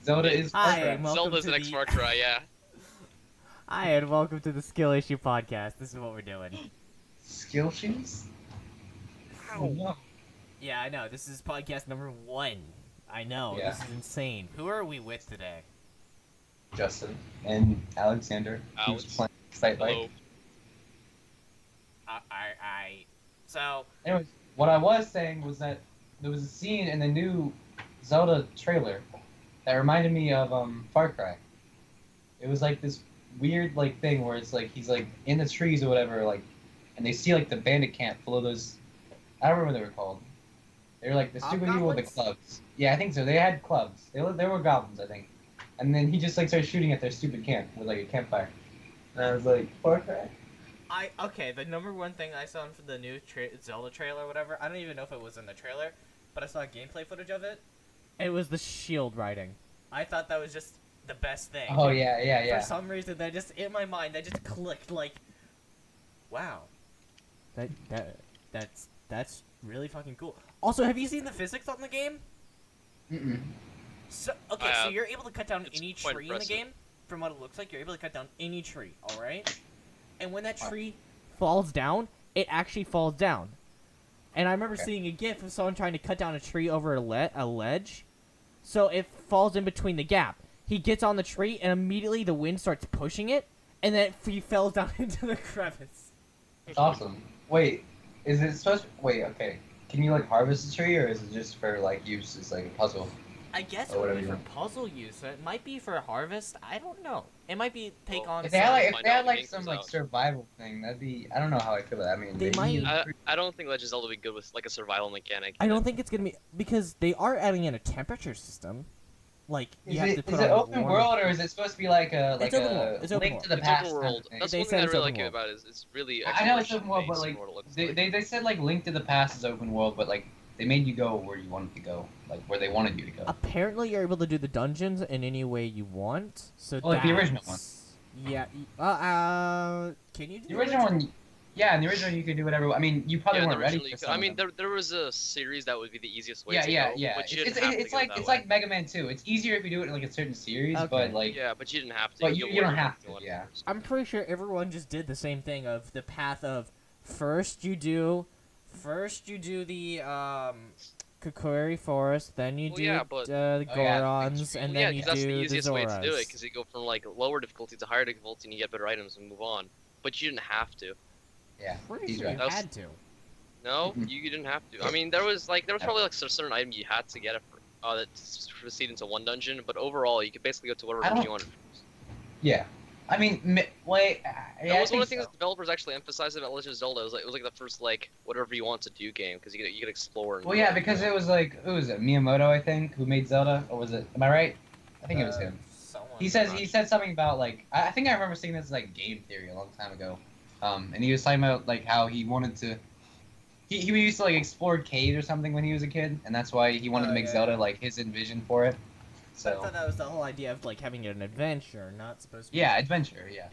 Zelda is Far Hi, Cry. and welcome Zelda's to the next the... Far Cry, yeah. Hi, and welcome to the Skill Issue Podcast. This is what we're doing. Skill shoes? Oh no. Yeah, I know. This is podcast number 1. I know. Yeah. This is insane. Who are we with today? Justin and Alexander, who's Alex. playing Sight Hello. Like. So, Anyways, what I was saying was that there was a scene in the new Zelda trailer that reminded me of Far Cry. It was like this weird like thing where it's like he's like in the trees or whatever, like, and they see like the bandit camp full of those. I don't remember what they were called. They were like the stupid people with the Hobgoblins? clubs. Yeah, I think so. They had clubs. They were goblins, I think. And then he just like started shooting at their stupid camp with like a campfire. And I was like, Far Cry. okay, the number one thing I saw for the new Zelda trailer or whatever, I don't even know if it was in the trailer, but I saw gameplay footage of it. It was the shield riding. I thought that was just the best thing. Oh yeah. For some reason, that just in my mind, that just clicked. Like, wow, that's really fucking cool. Also, have you seen the physics on the game? Mm-mm. So so you're able to cut down any quite tree impressive. in the game. From what it looks like, you're able to cut down any tree. All right, and when that tree falls down, it actually falls down. And I remember seeing a GIF of someone trying to cut down a tree over a ledge, so it falls in between the gap. He gets on the tree, and immediately the wind starts pushing it, and then he fell down into the crevice. That's awesome. Wait, is it supposed to... Wait, okay. Can you like harvest a tree, or is it just for like use as like a puzzle? I guess Or it would whatever be you for want. puzzle use. So it might be for harvest. I don't know. It might be take on. If they had Find out when the game some comes like out. survival thing, that'd be... I don't know how I feel about that. I mean, They maybe- might- I don't think Legend of Zelda would be good with like a survival mechanic. I don't think it's gonna be because they are adding in a temperature system. Like you have to put is on it a open warm- world, or is it supposed to be like a It's open world. It's open link to world. the It's past? open kind of world. thing? That's They one said thing I it's really open like world. about it. It's really I know it's open world, but exploration-based like in what it looks like. they said like Link to the Past is open world, but like they made you go where you wanted to go, like where they wanted you to go. Apparently, you're able to do the dungeons in any way you want. So Oh, like the original that's- Yeah. Can you do The original one, yeah, in the original you could do whatever. I mean, you probably Yeah, weren't ready originally for you could- some I of mean, them. there was a series that would be the easiest way Yeah, to yeah, go, yeah. but you It's, didn't have to it's go like that it's way. like Mega Man 2. It's easier if you do it in like a certain series, Okay. but like Yeah, but you didn't have to. But could you don't order have if you to, wanted yeah. first. I'm pretty sure everyone just did the same thing of the path of first you do the Kokiri Forest, then you Well, do yeah, but- the Oh, yeah, Gorons, the and Yeah, then you because that's the do the easiest way to do it, Zoras. because you go from like lower difficulty to higher difficulty, and you get better items and move on. But you didn't have to. yeah, Pretty he's sure right. you had to. No, Mhm. you didn't have to. I mean, there was probably like a certain item you had to get it for, that proceed into one dungeon, but overall you could basically go to whatever I dungeon don't- you wanted. Yeah, I mean, wait. That Yeah, was I one of think the things so. developers actually emphasized about Legend of Zelda. It was like the first like whatever you want to do game, because you could explore. And Well, yeah, because it was like who was it? Miyamoto, I think, who made Zelda, or was it? Am I right? I think it was him. Someone. He said something about like I think I remember seeing this like game theory a long time ago, and he was talking about like how he wanted to. He used to like explore caves or something when he was a kid, and that's why he wanted Oh, to make yeah, Zelda yeah. like his envision for it. I So thought that was the whole idea of like having an adventure, not supposed to be. yeah, adventure, yeah.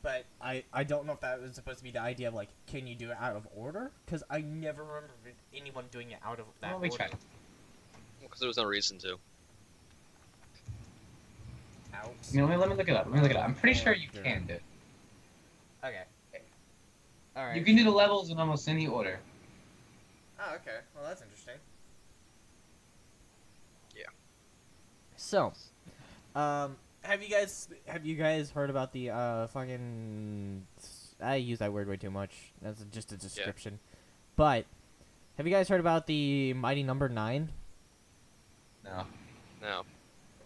But I don't know if that was supposed to be the idea of like, can you do it out of order? Because I never remember anyone doing it out of that Well, we order. tried. because there was no reason to. Out. Let me look it up. I'm pretty sure you can do it. Okay. All right. You can do the levels in almost any order. Oh, okay. Well, that's interesting. Yeah. So, have you guys heard about the fucking? I use that word way too much. That's just a description. But have you guys heard about the Mighty Number 9? No. No.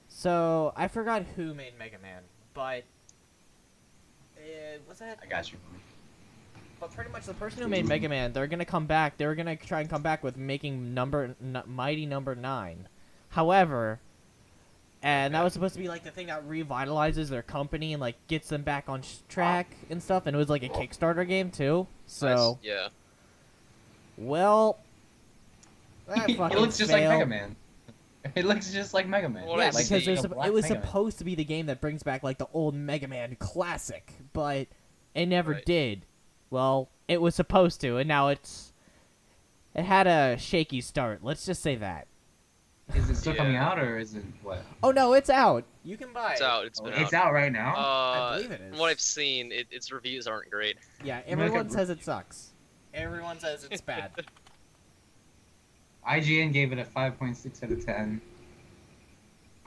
So I forgot who made Mega Man, but was that? I got you. But pretty much the person who made Mega Man, they're gonna come back. They were gonna try and come back with making Mighty Number 9. However, and that was supposed to be like the thing that revitalizes their company and like gets them back on track and stuff. And it was like a Kickstarter game too. So Yeah. well, that It fucking looks just failed. like Mega Man. It looks just like Mega Man. Well, Yeah, Like because the it was Mega Man. supposed to be the game that brings back like the old Mega Man classic, but it never Right. did. Well, it was supposed to, and now it had a shaky start. Let's just say that. Is it still coming Yeah. out or is it what? Oh no, it's out. You can buy It's it. out. It's Oh, been it's out. out right now. I believe it From what is. I've seen, its reviews aren't great. Yeah, You make everyone a says it sucks. Everyone says it's bad. IGN gave it a 5.6 out of 10.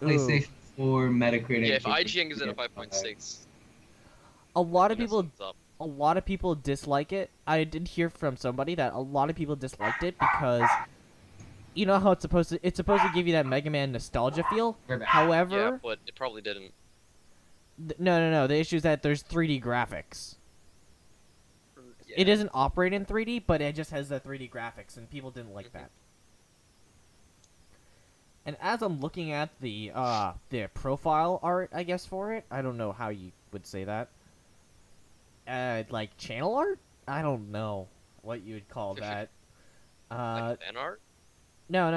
Ooh. PlayStation 4 Metacritic. Yeah, if gave IGN gives it a 5. 5.6, A lot of you messed people things up. a lot of people dislike it. I did hear from somebody that a lot of people disliked it because you know how it's supposed to give you that Mega Man nostalgia feel. We're back. Yeah, However, but it probably didn't. no. The issue is that there's 3D graphics. Yeah. It doesn't operate in 3D, but it just has the 3D graphics, and people didn't like that. And as I'm looking at the profile art, I guess for it, I don't know how you would say that. Like channel art? I don't know what you would call that. Like fan art? No,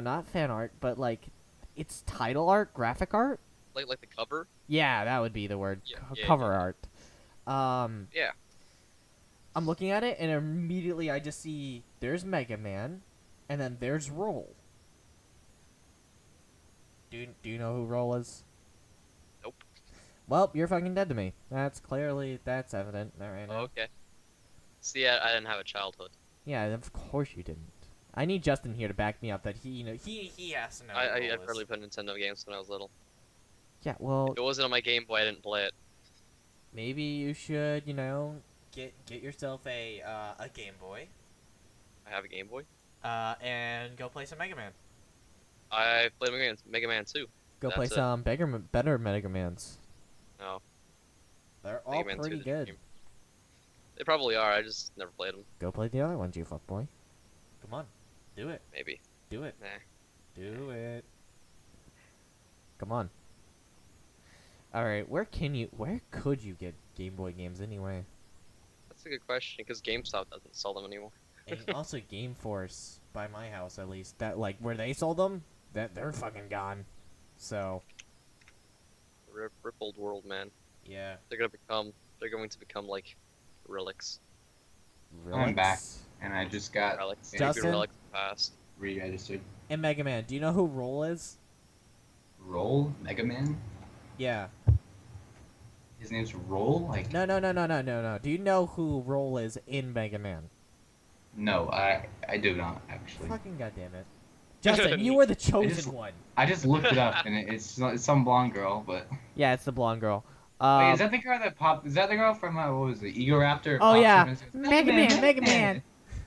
not fan art, but like it's title art, graphic art. Like the cover? Yeah, that would be the word. Yeah, yeah, Cover yeah. art. Yeah. I'm looking at it and immediately I just see there's Mega Man, and then there's Roll. Do you know who Roll is? Nope. Well, you're fucking dead to me. That's evident right now. Oh, okay. See, I didn't have a childhood. Yeah, of course you didn't. I need Justin here to back me up that he has to know. who I Roll is. barely played Nintendo games when I was little. Yeah, well, If it wasn't on my Game Boy, I didn't play it. maybe you should, get yourself a Game Boy, I have a Game Boy. and go play some Mega Man. I played Mega Man 2. Go That's play it. some better Mega Mans. No, They're all Mega Man 2 pretty is a good. dream. They probably are. I just never played them. Go play the other ones, you fuckboy. Come on, do it, Maybe. do it, Nah. do it. Come on. All right, where could you get Game Boy games anyway? That's a good question, because GameStop doesn't sell them anymore. And also Game Force, by my house at least, that like where they sold them, that they're fucking gone. So Rippled world, man. yeah, They're going to become like relics. I'm back. Relics. And I just got Relics. Yeah. Maybe Justin? relics of the past. re-registered. And Mega Man, do you know who Roll is? Roll? Mega Man? Yeah. His name's Roll? Like, No. Do you know who Roll is in Mega Man? no, I do not, actually. Fucking goddamn it, Justin, you were the chosen just- one. I just looked it up, and it's some blonde girl, but... Yeah, it's the blonde girl. Wait, is that the girl that popped... Is that the girl from, what was it, Ego Raptor? Oh, Pops yeah. up and says, Mega Man, Mega Man.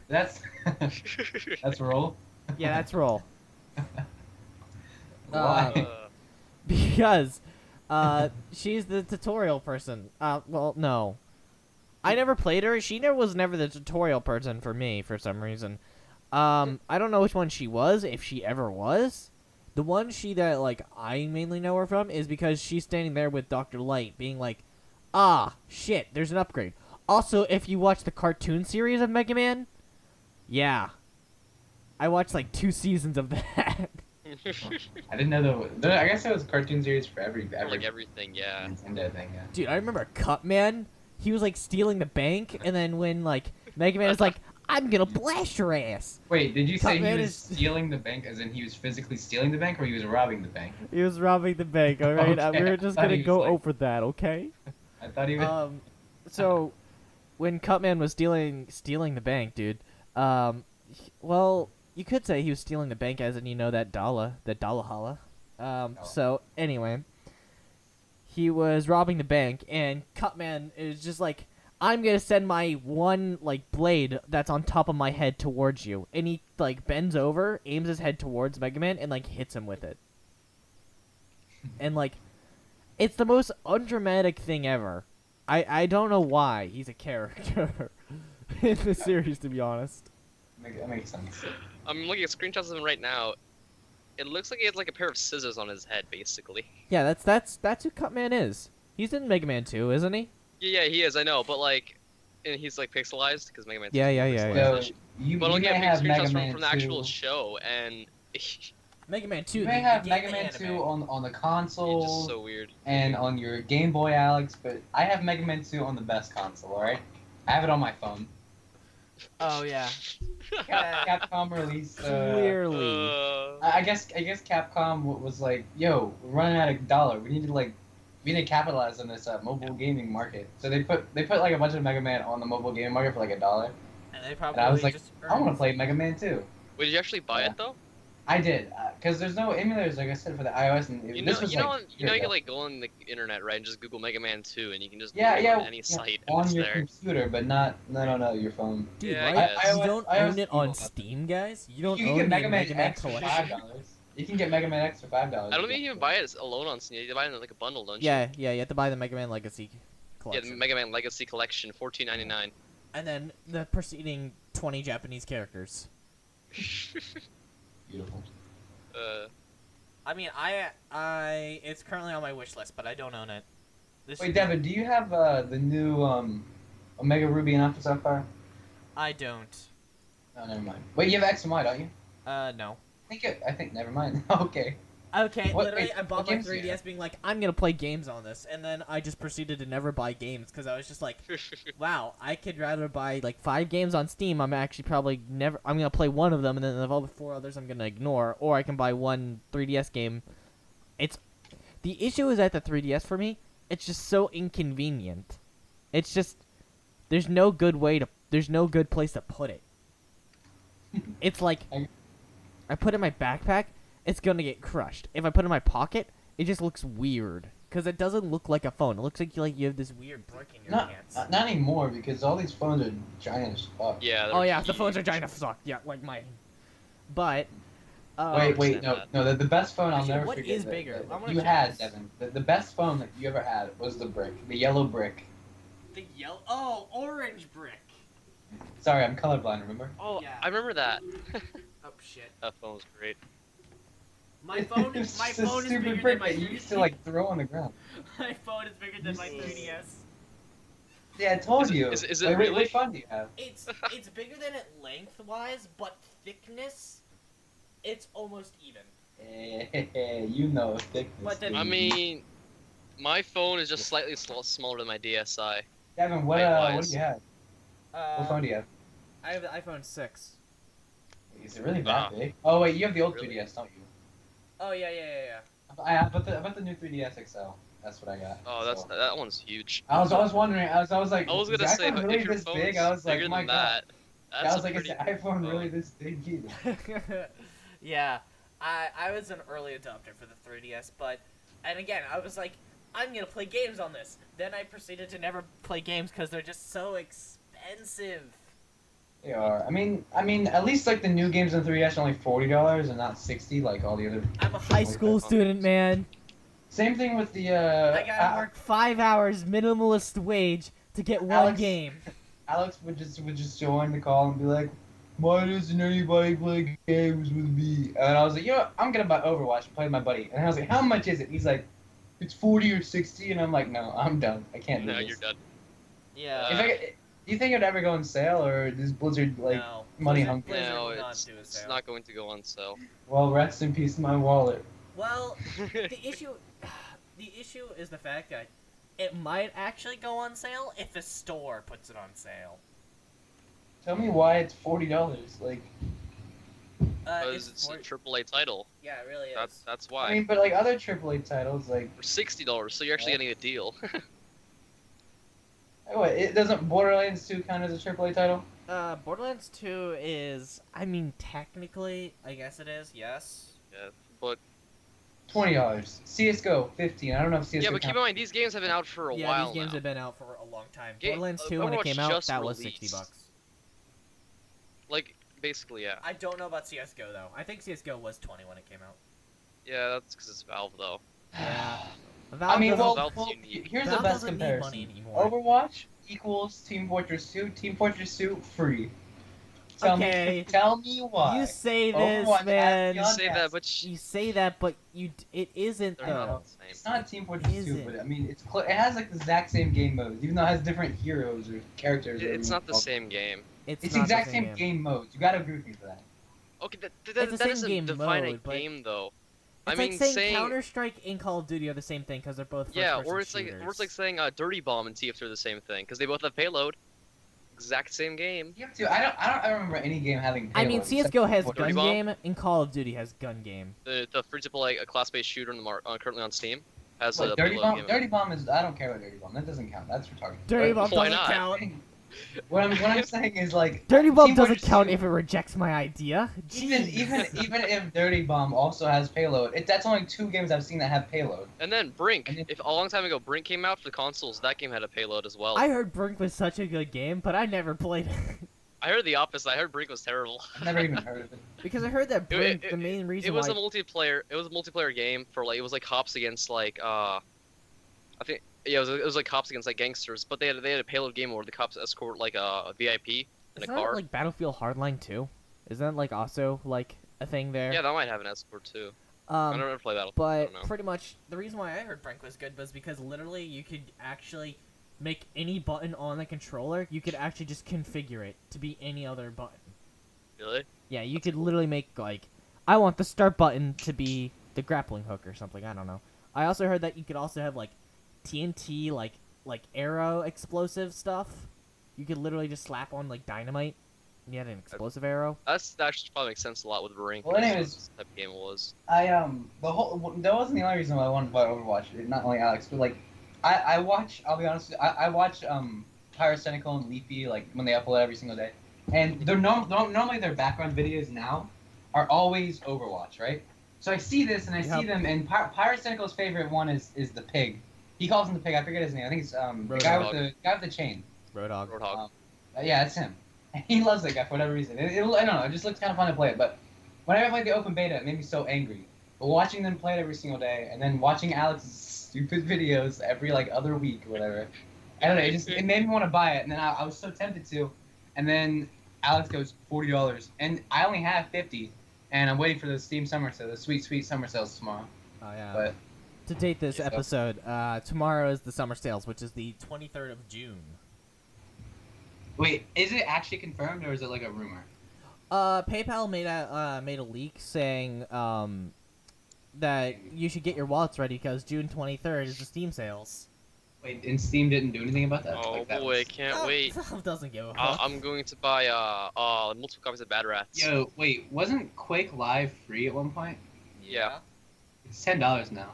That's... that's Roll? Yeah, that's Roll. Why? Because, she's the tutorial person. Well, no. I never played her. She was never the tutorial person for me, for some reason. I don't know which one she was, if she ever was. The one that, like, I mainly know her from is because she's standing there with Dr. Light being like, ah, shit, there's an upgrade. Also, if you watch the cartoon series of Mega Man, yeah. I watched, like, 2 seasons of that. I didn't know I guess that was a cartoon series for every like everything, yeah. Nintendo thing, yeah. Dude, I remember Cutman. He was like stealing the bank, and then when like Mega Man was like, "I'm gonna blast your ass," Wait, did you say Cutman he was is- stealing the bank, as in he was physically stealing the bank, or he was robbing the bank? he was robbing the bank. All right, Okay, we were I just thought gonna he was go like- over that, okay? I thought he was... So when Cutman was stealing the bank, dude, well, you could say he was stealing the bank, as in that dollar holla. So anyway, he was robbing the bank, and Cutman is just like, I'm gonna send my one like blade that's on top of my head towards you, and he like bends over, aims his head towards Mega Man, and like hits him with it. And like, it's the most undramatic thing ever. I don't know why he's a character in the series, to be honest. That makes sense. I'm looking at screenshots of him right now. It looks like he has like a pair of scissors on his head, basically. Yeah, that's who Cutman is. He's in Mega Man 2, isn't he? Yeah, he is. I know, but like, and he's like pixelized because Mega Man. Yeah. So, you But I'm looking may at have Mega screenshots Man from the actual 2... show, and Mega Man 2. You may have Mega Man 2 on the it's console just so weird. and on your Game Boy, Alex, but I have Mega Man 2 on the best console, alright? I have it on my phone. Oh yeah. Capcom released. Clearly. I guess Capcom was like, "Yo, we're running out of dollar. We need to capitalize on this mobile gaming market." So they put like a bunch of Mega Man on the mobile gaming market for like $1, And they and I was probably like, just "I want to earned. play Mega Man too." Wait, did you actually buy Yeah. it though? I did, because there's no emulators, like I said, for the iOS, and this was like You know, you can like go on the internet, right, and just Google Mega Man 2, and you can just yeah, load it yeah, on any site, and on it's your there. computer, but not no your phone. Dude, Yeah, I right? guess. You don't iOS own it on people have Steam, guys. You don't You can own get the Mega Man Mega Man X for collection. $5. You can get Mega Man X for $5. I don't think you can buy it alone on Steam. You can buy it in like a bundle, don't you? Yeah, yeah. You have to buy the Mega Man Legacy Yeah, collection. the Mega Man Legacy Collection, $14.99. And then the preceding 20 Japanese characters. Beautiful. I mean, it's currently on my wish list, but I don't own it. Wait, Devin, do you have the new Omega Ruby and Alpha Sapphire? I don't. Oh, never mind. Wait, you have X and Y, don't you? No. I think never mind. Okay. Okay, What- literally, wait, I bought what my games do you 3DS have? being like, I'm gonna play games on this, and then I just proceeded to never buy games, because I was just like, wow, I could rather buy, like, 5 games on Steam, I'm gonna play one of them, and then of all the 4 others I'm gonna ignore, or I can buy one 3DS game. The issue is at the 3DS for me, it's just so inconvenient. It's just, there's no good place to put it. It's like, I put it in my backpack, it's gonna get crushed. If I put it in my pocket, it just looks weird. Because it doesn't look like a phone. It looks like you have this weird brick in your hands. Not anymore, because all these phones are giant as fuck. Yeah. Oh they're yeah, the phones are huge. giant as fuck. Yeah, like mine. But, Wait, no, the best phone I'll Actually, never what forget. is bigger? I wanna You check had, this. Devin. The best phone that you ever had was the yellow brick. the yellow, orange brick. Sorry, I'm colorblind. Remember? Oh, Yeah. I remember that. Oh shit. That phone was great. My phone It's is just a bigger stupid than brick my that you 3DS. used to like throw on the ground. My phone is bigger than my 3DS. Yeah, I told Is it- you. is it Wait, really? which phone do you have? It's bigger than it lengthwise, but thickness, it's almost even. You know thickness. But then- I mean, my phone is just slightly smaller than my DSi. Devin, what do height-wise. you have? What phone do you have? I have the iPhone 6. Is it really that big? Oh wait, you have the old Really? 3DS, don't you? Oh yeah. I have, but the new 3DS XL. That's what I got. Oh, that's so. that one's huge. I was wondering. I was like, I was gonna is the say, iPhone but really if your this phone's big? I was like, bigger oh my than god. that, that's I was a like, pretty is the big iPhone phone. really this big either? Yeah, I was an early adopter for the 3DS, and again, I was like, I'm gonna play games on this. Then I proceeded to never play games because they're just so expensive. They are. I mean, at least like the new games on 3DS are only $40 and not 60 like all the other. I'm a high school student, man. Same thing with the. I gotta work 5 hours minimalist wage to get one Alex- game. Alex would just join the call and be like, "Why doesn't anybody play games with me?" And I was like, "You know, what? I'm gonna buy Overwatch and play with my buddy." And I was like, "How much is it?" He's like, "It's 40 or 60." And I'm like, "No, I'm done. I can't do No, this." you're done. Yeah. Do you think it'd ever go on sale, or does Blizzard like no. money Blizzard- hungry? Blizzard No, will not it's do a it's sale. not going to go on sale. Well, rest in peace, my wallet. Well, the issue is the fact that it might actually go on sale if the store puts it on sale. Tell me why it's $40. Like, Because it's a AAA title. Yeah, it really is. That's why. I mean, but like other AAA titles, like, For $60, so you're actually getting a deal. what? It doesn't Borderlands 2 count as a AAA title? Borderlands 2 is, I mean, technically, I guess it is, yes. Yeah, but $20. CS:GO 15. I don't know if CS:GO. yeah, but keep in counts. mind these games have been out for a Yeah, while these games now. have been out for a long time. Ga- Borderlands 2, when it Overwatch came out, just that was released. $60. Like basically, yeah. I don't know about CSGO, though. I think CSGO was 20 when it came out. Yeah, that's because it's Valve though. Yeah. I mean, doesn't- Valve's well, unique. here's Valve the best doesn't need comparison. money anymore. Overwatch equals Team Fortress 2. Team Fortress 2 free. Okay. Tell me why. You say this, Overwatch has man. the You say that, unmatched- but You say that, but it isn't, they're though. not the same. It's not Team Fortress 2, Isn't. but I mean, it has like the exact same game modes, even though it has different heroes or characters. or It's not the whatever. same game. It's not the exact the same game modes. You gotta agree with me for that. Okay, It's the that same doesn't game define mode, a but- game though. It's I mean, like saying Counter-Strike and Call of Duty are the same thing because they're both yeah, first-person or it's shooters. like Dirty Bomb and TF2 are the same thing because they both have payload. exact same game. You have to. I don't remember any game having. I mean, payload CS:GO has except- gun Dirty Bomb? game, and Call of Duty has gun game. The free-to-play a class-based shooter in the currently on Steam has What, a Dirty payload Bomb? game. Dirty Bomb is. I don't care about Dirty Bomb. That doesn't count. That's retarded. Dirty But- Bomb Why doesn't not? count. What I'm saying is like Dirty Bomb Team doesn't Fortress count 2 if it rejects my idea. Even if Dirty Bomb also has payload, that's only 2 games I've seen that have payload. And then Brink. And then- If a long time ago Brink came out for the consoles, that game had a payload as well. I heard Brink was such a good game, but I never played it. I heard the opposite. I heard Brink was terrible. I've never even heard of it. Because I heard that Brink, It- the main reason It was why... a multiplayer. It was a multiplayer game for like it was like cops against like I think yeah it was like cops against like gangsters, but they had a payload game where the cops escort like a VIP in a Isn't car. that like Battlefield Hardline 2? Isn't that like also like a thing there? Yeah, that might have an escort too. I don't ever play Battlefield. I But don't know. pretty much the reason why I heard Brink was good was because literally you could actually make any button on the controller, you could actually just configure it to be any other button. Really? Yeah, you could literally make like, I want the start button to be the grappling hook or something, I don't know. I also heard that you could also have like TNT, like arrow explosive stuff. You could literally just slap on like dynamite and you had an explosive arrow. That actually probably makes sense a lot with Brink. Well, anyways- This type of game it was. That wasn't the only reason why I wanted to buy Overwatch. Not only Alex, but like I watch. I'll be honest. I watch Pyrocynical and Leafy like when they upload every single day, and they're normally their background videos now are always Overwatch, right? So I see this and I see them, and Pyrocynical's favorite one is the pig. He calls him the pig. I forget his name. I think it's the guy with the chain. Roadhog. Roadhog. Yeah, it's him. He loves that guy for whatever reason. I don't know. It just looks kind of fun to play it. But whenever I played the open beta, it made me so angry. But watching them play it every single day, and then watching Alex's stupid videos every like other week or whatever, I don't know. It made me want to buy it, and then I was so tempted to, and then Alex goes $40, and I only have 50, and I'm waiting for the Steam summer sale, the sweet summer sales tomorrow. Oh yeah. But To date this Yeah. episode, tomorrow is the summer sales, which is the 23rd of June. wait, is it actually confirmed or is it like a rumor? PayPal made a leak saying that you should get your wallets ready because June 23rd is the Steam sales. Wait, and Steam didn't do anything about that? Oh Like, that boy, was- can't wait. Doesn't give a fuck. I'm going to buy multiple copies of Bad Rats. Yo, wait, wasn't Quake Live free at one point? Yeah. It's $10 now.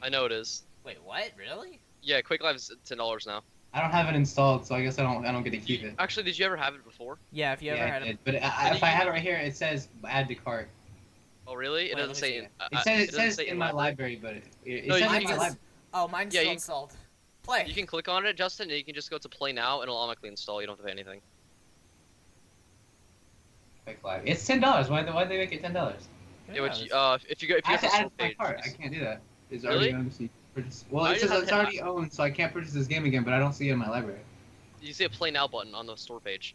I know it is. Wait, what? Really? Yeah, Quake Live is $10 now. I don't have it installed, so I guess I don't get to keep it. Actually, did you ever have it before? Yeah, if you Yeah, ever I had did. it. But if I have it right here, it says add to cart. Oh, really? It Wait, doesn't let me say. see In, it. It says doesn't say in my library, but it No, says you in can my just- library. Oh, mine's Yeah, still you- installed. Play. You can click on it, Justin, and you can just go to Play Now, and it'll automatically install. You don't have to pay anything. Quake Live. It's $10. Why they make it $10? Yeah, which, if you I go have to to the add store it to my page. cart. I can't do that. It's Really? already owned. So you purchase. Well, I it just says have it's to- already owned, so I can't purchase this game again. But I don't see it in my library. You see a Play Now button on the store page.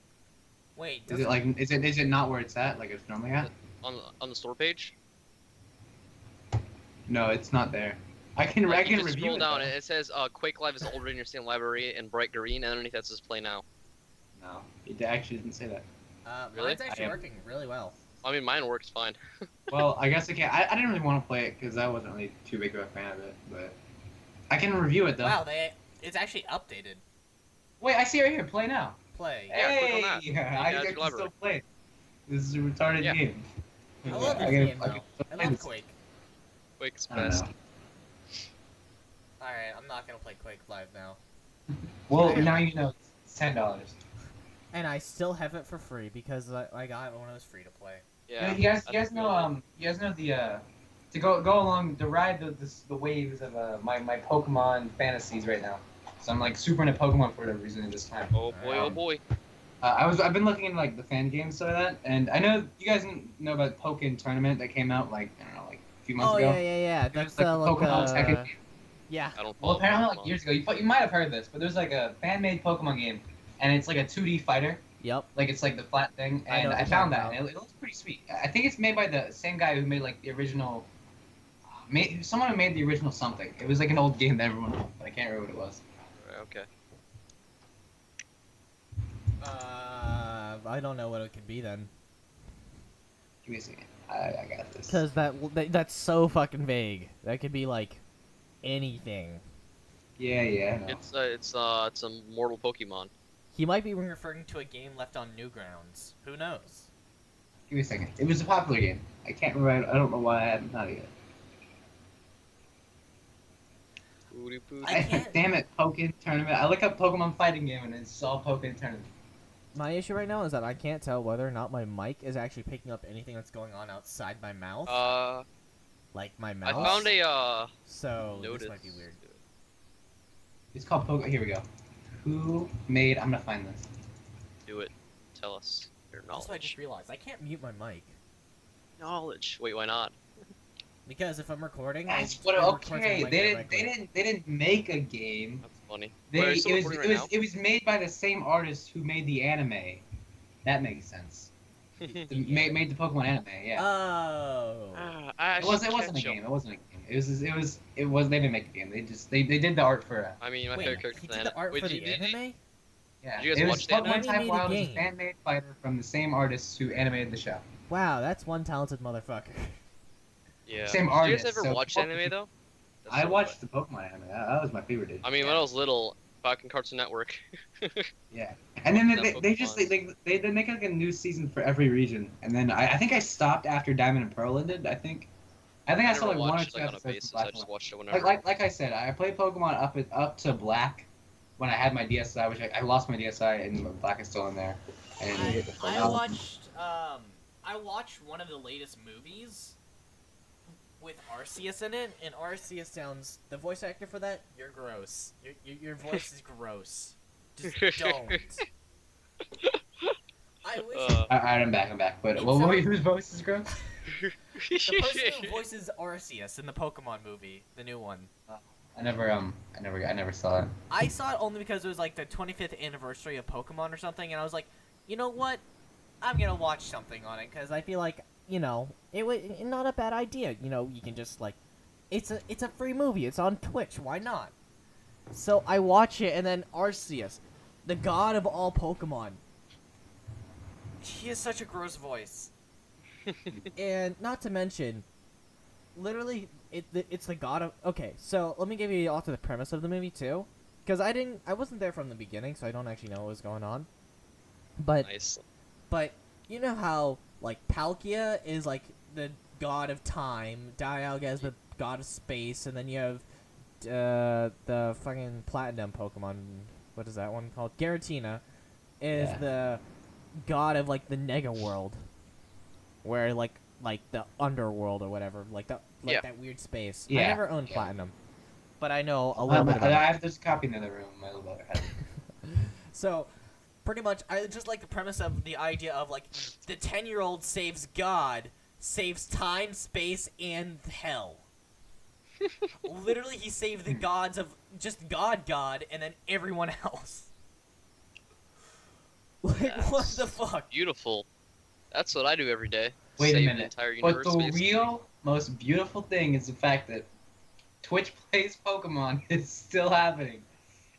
Wait, Is it like? Is it not where it's at? Like it's normally at? On the store page. No, it's not there. I can Like, you review just scroll it. down, though. and it says Quake Live is already in your Steam library in bright green, and underneath that says Play Now. No, it actually didn't say that. Really? Mine's actually I am- working really well. I mean, mine works fine. Well, I guess I can't. I didn't really want to play it because I wasn't really too big of a fan of it. But I can review it though. Wow, it's actually updated. Wait, I see it right here. Play now. Play. Yeah, click on that. Hey, You I can add can your still library. play. This is a retarded Yeah. game. I love Yeah, this can- game I though. can I play love this. Quake. Quake's I don't best. know. Alright, I'm not gonna play Quake Live now. Well, now you know it's $10. And I still have it for free because I got it when it was free to play. Yeah. You guys that's know cool. you guys know the to go along to ride the waves of my Pokemon fantasies right now. So I'm like super into Pokemon for whatever reason at this time. Oh boy, oh boy. I've been looking into like the fan games of that, and I know you guys know about Pokken Tournament that came out like I don't know like a few months Oh ago. yeah. It was, That's like like Pokemon Tekken game. yeah. I don't Well, follow apparently like Pokemon. years ago, you might have heard of this, but there's like a fan-made Pokemon game, and it's like a 2D fighter. Yep. Like it's like the flat thing, I know and what I you're found talking that, and it looks pretty sweet. I think it's made by the same guy who made like the original. Someone who made the original something. It was like an old game that everyone loved, but I can't remember what it was. Okay. I don't know what it could be then. Give me a second. I got this. Cause that's so fucking vague. That could be like anything. Yeah. I know. It's a mortal Pokemon. He might be referring to a game left on Newgrounds. Who knows? Give me a second. It was a popular game. I can't remember. I don't know why I haven't found it yet. Booty booty. I can't- Damn it, Pokken Tournament. I look up Pokemon fighting game and it's all Pokken Tournament. My issue right now is that I can't tell whether or not my mic is actually picking up anything that's going on outside my mouth. Like my I mouth. found So notice. this might be weird. It's called Pokken. Here we go. Who made? I'm gonna find this. Do it. Tell us your Also, I just knowledge. realized I can't mute my mic Knowledge. Wait, why not? because if I'm recording, That's it what. records my Okay, mic they directly. didn't make a game. That's funny. They, Wait, are you it still was recording right now? it was made by the same artist who made the anime. That makes sense. Made the Pokemon anime. Yeah. Oh. I It wasn't a catch game. 'em. It wasn't a game. It was. They didn't make a game. They did the art for it. I mean, my Wait, favorite character he from did the art Wait, for did the you- anime? Yeah. Did you guys it watch was the anime? Pokemon Type Made a Wild, which is game. an animated fighter from the same artist who animated the show. Wow, that's one talented motherfucker. Yeah. Same Did artist, you guys ever so watch Pokemon- anime though? That's I so watched good. the Pokemon anime. That was my favorite. Dude. I mean, when I was little, back in Cartoon Network. Yeah. And then That they just Pokemon. they make like a new season for every region. And then I think I stopped after Diamond and Pearl ended. I think I saw never like one or watched two like on a episodes basis. from I Black just and watched it White. whenever. Like I said, I played Pokemon up to Black when I had my DSi, which I lost my DSi and Black is still in there. And I watched one of the latest movies with Arceus in it, and Arceus sounds the voice actor for that. You're gross. Your voice is gross. Just don't. I wish Alright, I'm back. But It whose voice is gross? the person who voices Arceus in the Pokemon movie, the new one. I never saw it. I saw it only because it was like the 25th anniversary of Pokemon or something, and I was like, you know what? I'm gonna watch something on it because I feel like it was not a bad idea. You can just like, it's a free movie. It's on Twitch. Why not? So I watch it, and then Arceus, the god of all Pokemon. He has such a gross voice, and not to mention, literally, it's the god of. Okay, so let me give you also the premise of the movie too, because I wasn't there from the beginning, so I don't actually know what was going on. But Nice. but you know how like Palkia is like the god of time, Dialga is the god of space, and then you have the fucking platinum Pokemon. What is that one called? Giratina is Yeah. the god of like the Nega world, where like the underworld or whatever, like Yeah. that weird space. I Yeah. never owned Yeah. platinum, but I know a little bit about I it. have this copy in the other room. My little brother has it. So, pretty much, I just like the premise of the idea of like the 10-year-old saves God, saves time, space, and hell. Literally, he saved the gods of just God, and then everyone else. Like, what the fuck? Beautiful. That's what I do every day. Wait a Save minute. The entire But universe. the basically. real, most beautiful thing is the fact that Twitch plays Pokemon is still happening.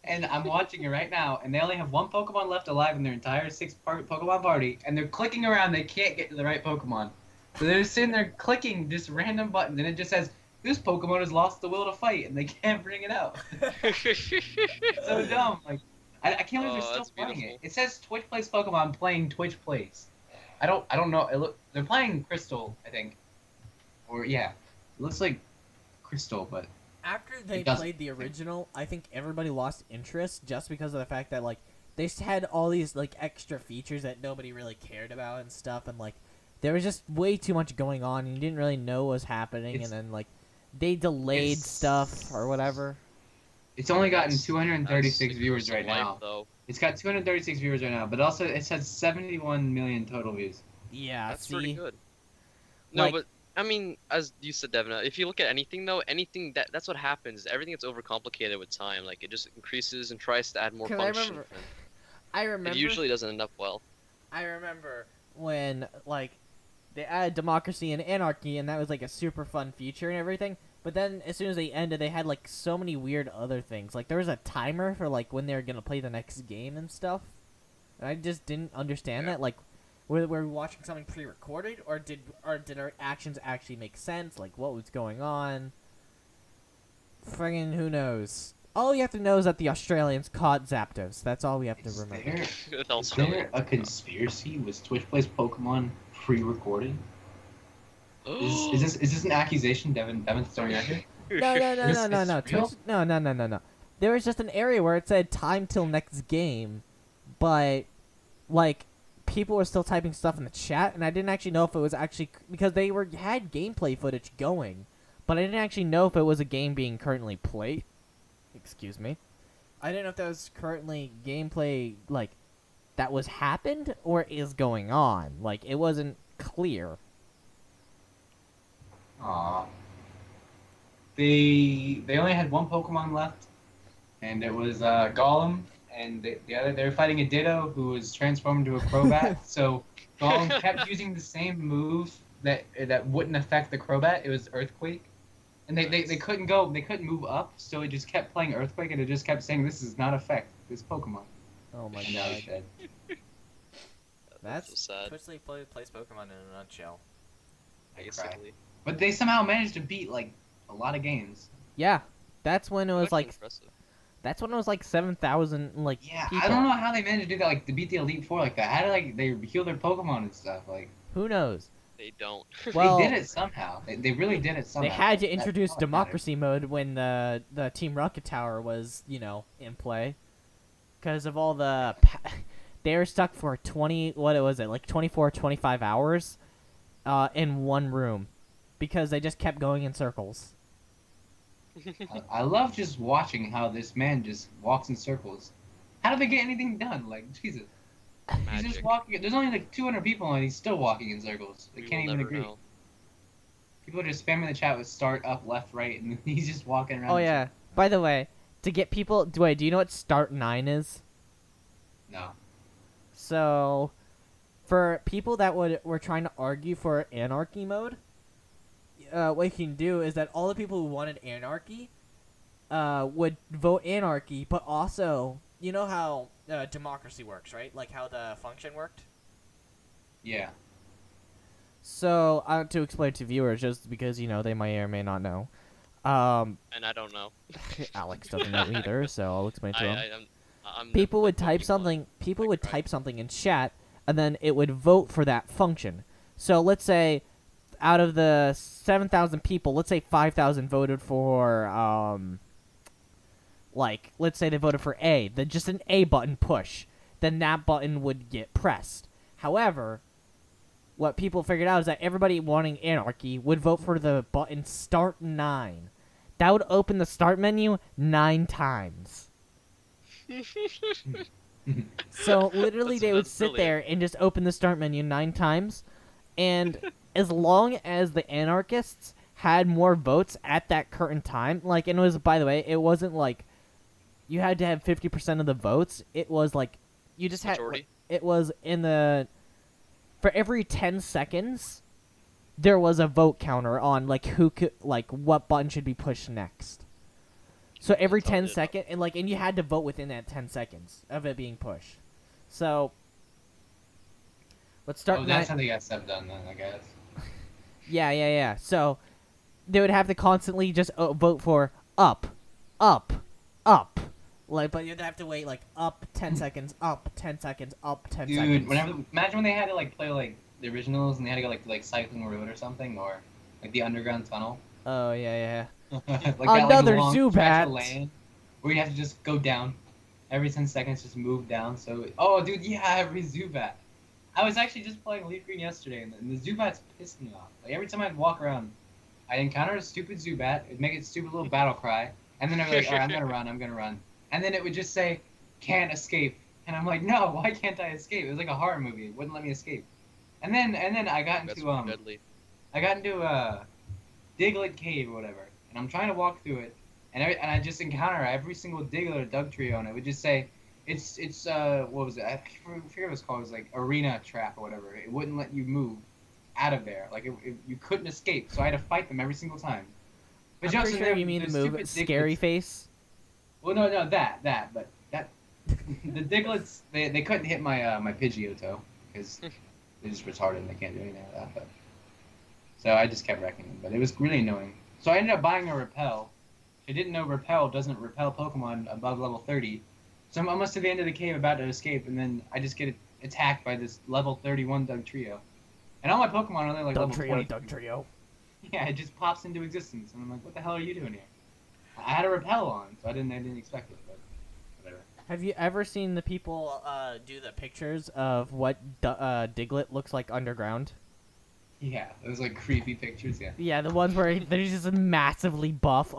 And I'm watching it right now, and they only have one Pokemon left alive in their entire Pokemon party, and they're clicking around, they can't get to the right Pokemon. So they're sitting there clicking just random buttons, and it just says, this Pokemon has lost the will to fight, and they can't bring it out. So dumb. Like, I can't believe they're still that's playing beautiful. it. It says Twitch plays Pokemon playing Twitch plays. I don't know. They're playing Crystal, I think. Or yeah, it looks like Crystal, but After they It doesn't. played the original, I think everybody lost interest just because of the fact that like they had all these like extra features that nobody really cared about and stuff, and like there was just way too much going on, and you didn't really know what was happening, It's- and then like they delayed it's- stuff or whatever. it's only gotten That's- 236 That's the viewers curse of right life, now. Though. It's got 236 viewers right now, but also it has 71 million total views. Yeah, That's see, pretty good. No, Like- but I mean, as you said, Devin, if you look at anything though, anything that's what happens. Everything gets overcomplicated with time. Like it just increases and tries to add more 'Cause function. I It remember usually doesn't end up well. I remember when like they added democracy and anarchy, and that was like a super fun feature and everything. But then as soon as they ended, they had like so many weird other things. Like there was a timer for like when they were gonna play the next game and stuff. And I just didn't understand Yeah. that. Like, were we watching something pre-recorded, or did our actions actually make sense? Like, what was going on? Friggin' who knows? All you have to know is that the Australians caught Zapdos. That's all we have to Is remember. there, With is Australia. there a conspiracy? Was Twitch Plays Pokemon pre-recorded? Is this an accusation, Devin? Devin's throwing out here? No, no, no, no, no, It's no. real? Twitch. No, no, no, no, no. There was just an area where it said time till next game, but like people were still typing stuff in the chat, and I didn't actually know if it was actually because they had gameplay footage going, but I didn't actually know if it was a game being currently played. Excuse me. I didn't know if that was currently gameplay like that was happened or is going on. Like it wasn't clear. Aw. They only had one Pokemon left, and it was Golem, and they were fighting a Ditto who was transformed into a Crobat. So Golem kept using the same move that wouldn't affect the Crobat. It was Earthquake, and they couldn't move up, so it just kept playing Earthquake, and it just kept saying this does not affect this Pokemon. Oh my And now he's god. dead. That's so sad. Twitch League plays Pokemon in a nutshell. Basically. But they somehow managed to beat like a lot of games. Yeah, that's when it was That's like impressive. that's when it was like 7,000 like Yeah, people. I don't know how they managed to do that, like to beat the Elite Four like that. How did like they heal their Pokemon and stuff? Like Who knows? They don't. Well, they did it somehow. They really did it somehow. They had to That's introduce all that democracy mode when the Team Rocket Tower was, in play. Because of all the... they were stuck for 24, 25 hours in one room. Because they just kept going in circles. matters. I love just watching how this man just walks in circles. How do they get anything done? Like, Jesus. He's Magic. just walking. There's only like 200 people and he's still walking in circles. They We can't will even never agree. know. People are just spamming the chat with start, up, left, right, and he's just walking around. Oh, in yeah. By the way, to get people... Wait, do you know what Start 9 is? circles. So, for people that were trying to argue for anarchy mode, what you can do is that all the people who wanted anarchy would vote anarchy, but also, you know how democracy works, right? Like how the function worked? Yeah. So, to explain to viewers, just because, they may or may not know, And I don't know. Alex doesn't know either, so I'll explain to him. I'm People would never played type Pokemon. something. People would Right. type something in chat, and then it would vote for that function. So let's say, out of the 7,000 people, let's say 5,000 voted for, let's say they voted for A. Then just an A button push. Then that button would get pressed. However, what people figured out is that everybody wanting anarchy would vote for the button Start 9. That would open the start menu 9 times. So literally they would That's sit brilliant. there and just open the start menu 9 times, and as long as the anarchists had more votes at that current time, and it was, by the way, it wasn't like you had to have 50% of the votes. It was like you just Majority. had, it was in the, for every 10 seconds there was a vote counter on who could, what button should be pushed next. So every That's all 10 it is. second, and you had to vote within that 10 seconds of it being pushed. So let's start. Oh, that's how they got stuff done then, I guess. Yeah. So they would have to constantly just vote for up, up, up. But you'd have to wait up 10 seconds, up 10 seconds, up 10 Dude, seconds. imagine when they had to play the originals and they had to go to Cycling Road or something, or the Underground Tunnel. Oh yeah. Another Another Zubat. land where you have to just go down every 10 seconds, just move down. So, oh, dude, yeah, every Zubat. I was actually just playing Leaf Green yesterday, and the Zubats pissed me off. Every time I'd walk around, I'd encounter a stupid Zubat, it'd make its stupid little battle cry, and then I'd be like, alright, I'm gonna run. And then it would just say, can't escape. And I'm like, no, why can't I escape? It was like a horror movie. It wouldn't let me escape. And then I got That's into deadly. Diglett Cave or whatever, and I'm trying to walk through it, and I just encounter every single Diglett or Doug trio, and it would just say, it's what was it? I forget what it was called. It was like Arena Trap or whatever. It wouldn't let you move out of there. You couldn't escape, so I had to fight them every single time. I'm Joseph, pretty sure they're- you mean the they're move stupid Scary Digletts. Face. Well, no, that, but that the Diglets they couldn't hit my Pidgeotto because they're just retarded and they can't do anything like that. But so I just kept wrecking them, but it was really annoying. So I ended up buying a Repel, I didn't know repel doesn't repel Pokemon above level 30. So I'm almost to the end of the cave about to escape, and then I just get attacked by this level 31 Dugtrio. And all my Pokemon are only like level 20. Dugtrio. Yeah, it just pops into existence, and I'm like, what the hell are you doing here? I had a repel on, so I didn't expect it, but whatever. Have you ever seen the people do the pictures of what Diglett looks like underground? Yeah, those like creepy pictures, yeah. Yeah, the ones where there's just a massively buff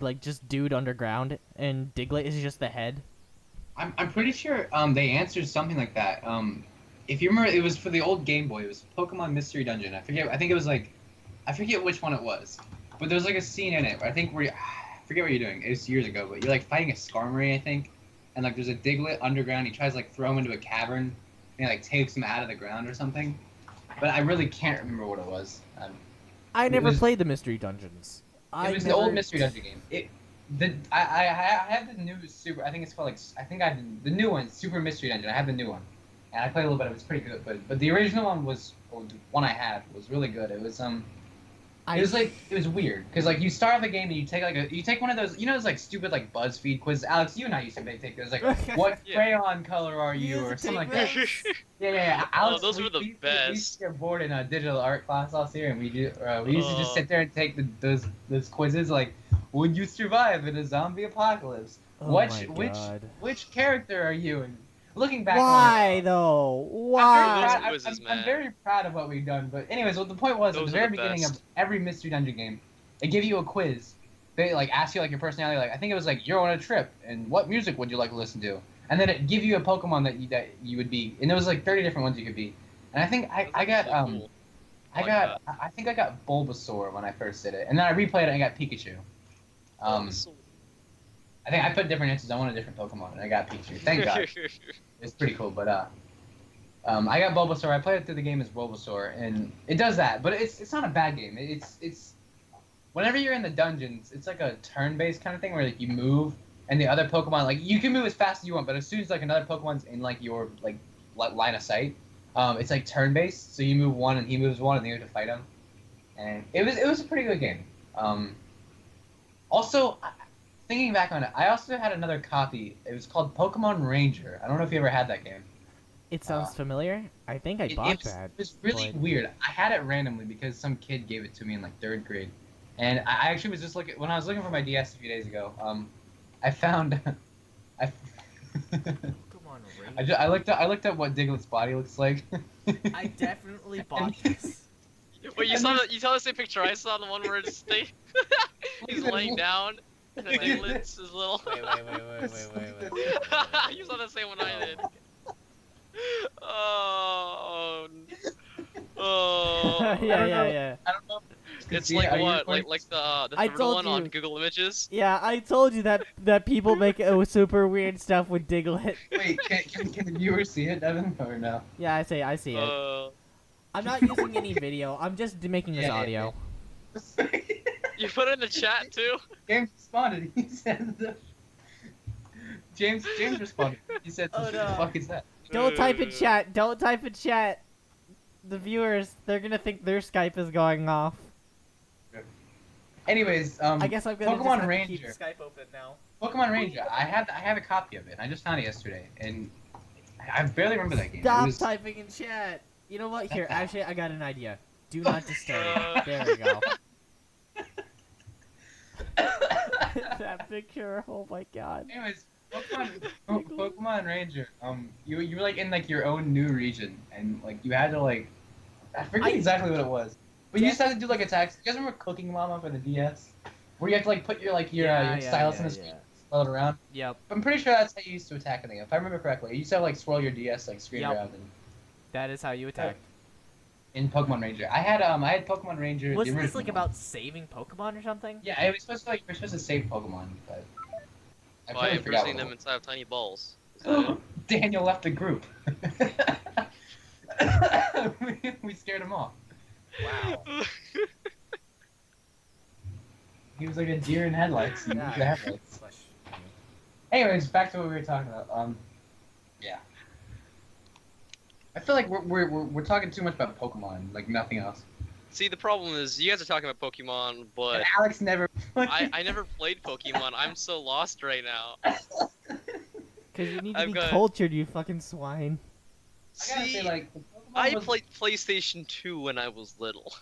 like just dude underground, and Diglett is just the head. I'm pretty sure they answered something like that. If you remember, it was for the old Game Boy. It was Pokemon Mystery Dungeon. I forget. I think it was like, I forget which one it was, but there was like a scene in it. Where I think where I forget what you're doing. It was years ago, but you're like fighting a Skarmory, I think, and like there's a Diglett underground. He tries to like throw him into a cavern, and he like takes him out of the ground or something. But I really can't remember what it was. I never was- played the Mystery Dungeons. It was an old Mystery Dungeon game. I have the new Super. I think it's called like I have the new one, Super Mystery Dungeon. I have the new one, and I played a little bit of it. It's pretty good, but the original one was, or the one I had was really good. It was it was weird because like you start the game and you take one of those those like stupid like BuzzFeed quizzes. Alex, you and I used to take those like what Yeah. crayon color are you or something like that. Yeah. Alex, those were the we used best. to get bored in a digital art class last year, and we used to just sit there and take those quizzes like, would you survive in a zombie apocalypse? Oh my God. Which character are you? And looking back, Why though? Why? I'm very proud of what we've done. But anyways, what the point was, at Those the are very the beginning best. of every Mystery Dungeon game, they give you a quiz. They like ask you like your personality. Like I think it was like you're on a trip, and what music would you like to listen to? And then it give you a Pokemon that you would be, and there was like 30 different ones you could be. And I think I got Really cool. I think I got Bulbasaur when I first did it, and then I replayed it and I got Pikachu. I think I put different answers. I wanted a different Pokemon, and I got Pikachu. Thank God. It's pretty cool, but I got Bulbasaur. I played it through the game as Bulbasaur, and it does that, but it's not a bad game. It's whenever you're in the dungeons, it's like a turn-based kind of thing where like you move, and the other Pokemon like you can move as fast as you want, but as soon as like another Pokemon's in like your like line of sight, it's like turn-based. So you move one, and he moves one, and then you have to fight him, and it was a pretty good game. Also, thinking back on it, I also had another copy. It was called Pokemon Ranger. I don't know if you ever had that game. It sounds familiar. I think I bought that. It was really weird. I had it randomly because some kid gave it to me in like 3rd grade, and I actually was just looking when I was looking for my DS a few days ago. I found, I Pokemon Ranger. I looked at what Diglett's body looks like. I definitely bought this. Wait, you saw the same picture I saw, the one where it's he's laying down, and the Diglett's his little. Wait. You saw the same one I did. Oh. Yeah. I don't know. It's See, like are you what? recording? Like the I third told one on you. Google Images? Yeah, I told you that people make super weird stuff with Diglett. Wait, can the viewers see it, Devin, or no? Yeah, I see it. I'm not using any video. I'm just making this Yeah, audio. You put it in the chat too? James responded. He said James responded. He said, Oh, "What no. the fuck is that?" Don't type in chat. Don't type in chat. The viewers, they're gonna think their Skype is going off. Anyways, I guess I'm gonna Pokemon just have Ranger. to keep Skype open now. Pokemon Ranger. I have a copy of it. I just found it yesterday, and I barely remember that game. Stop It was, typing in chat. You know what? Here, actually, I got an idea. Do not disturb. There we go. That picture. Oh my god. Anyways, Pokemon Ranger. You were like in like your own new region, and like you had to like, I forget exactly what it was, but you just had to do like attacks. You guys remember Cooking Mama for the DS, where you have to like put your stylus in the screen, swirl it around. Yep. I'm pretty sure that's how you used to attack a thing. If I remember correctly, you used to have, like swirl your DS like screen Yep. around and. That is how you attack. In Pokemon Ranger, I had Pokemon Ranger. Wasn't the this like original about saving Pokemon or something? Yeah, it was supposed to you're supposed to save Pokemon, but I By totally forgot. imprisoning them inside of tiny balls. Is that it? Daniel left the group. we scared him off. Wow. He was like a deer in headlights. And Yeah. the headlights. Anyways, back to what we were talking about. Yeah. I feel like we're talking too much about Pokemon, like nothing else. See, the problem is you guys are talking about Pokemon, but And Alex never. I never played Pokemon. I'm so lost right now. Because you need to I've be got- cultured, you fucking swine. I gotta say, See, like, Pokemon I was... played PlayStation 2 when I was little.